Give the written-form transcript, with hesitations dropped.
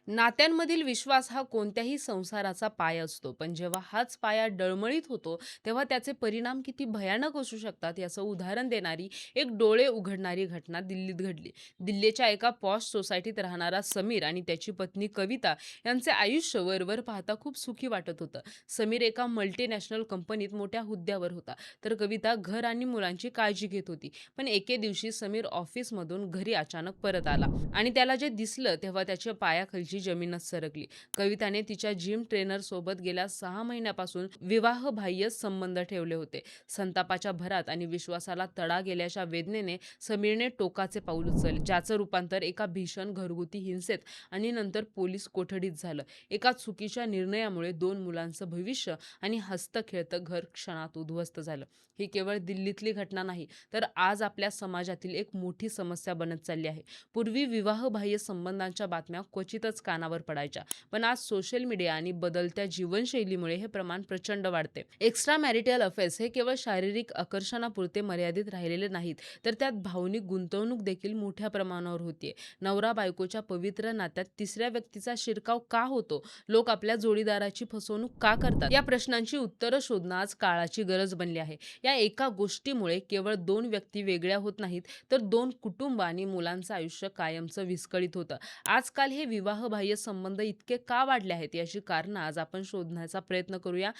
नात्यांमधील विश्वास हा कोणत्याही संसाराचा पाया असतो, पण जेव्हा हाच पाया डळमळीत होतो, तेव्हा त्याचे परिणाम किती भयानक असू शकतात याचं उदाहरण देणारी एक डोळे उघडणारी घटना दिल्लीत घडली. दिल्लीच्या एका पॉश सोसायटीत राहणारा समीर आणि त्याची पत्नी कविता यांचे आयुष्य वरवर पाहता खूप सुखी वाटत होतं. समीर एका मल्टीनॅशनल कंपनीत मोठ्या हुद्द्यावर होता, तर कविता घर आणि मुलांची काळजी घेत होती. पण एके दिवशी समीर ऑफिसमधून घरी अचानक परत आला आणि त्याला जे दिसलं तेव्हा त्याच्या पायाखालची जमीनच सरकली. कविताने तिच्या जिम ट्रेनर सोबत गेल्या 6 महिन्यापासून विवाहबाह्य संबंध ठेवले होते. संतापाच्या भरात आणि विश्वासाला तडा गेल्याच्या वेदनेने समीरने टोकाचे पाऊल उचलले, ज्याचं रूपांतर एका भीषण घरगुती हिंसेत आणि नंतर पोलीस कोठडीत झालं. एका चुकीच्या निर्णयामुळे 2 मुलांचं भविष्य आणि हसतं खेळतं घर क्षणात उद्ध्वस्त झालं. ही केवळ दिल्लीतली घटना नाही, तर आज आपल्या समाजातील एक मोठी समस्या बनत चालली आहे. पूर्वी विवाहबाह्य संबंधांच्या बातम्या क्वचितच कानावर पडायच्या, पण आज सोशल मीडिया आणि बदलत्या जीवनशैलीमुळे हे प्रमाण प्रचंड वाढते. एक्स्ट्रा मॅरिटल अफेअर्स हे केवळ शारीरिक आकर्षणापुरते मर्यादित राहिलेले नाहीत, तर त्यात भावनिक गुंतवणूक देखील मोठ्या प्रमाणावर होतीये. नवरा बायकोच्या पवित्र नात्यात तिसऱ्या व्यक्तीचा शिरकाव का होतो? लोक आपल्या जोडीदाराची फसवणूक का करतात? या प्रश्नांची उत्तरं शोधणं आज काळाची गरज बनली आहे. या एका गोष्टीमुळे केवळ 2 व्यक्ती वेगळ्या होत नाहीत, तर 2 कुटुंब आणि मुलांचं आयुष्य कायमचं विस्कळीत होतं. आजकाल हे विवाहबाह्य संबंध इतके का वाढले आहेत याची कारणं आज आपण शोधण्याचा प्रयत्न करूया.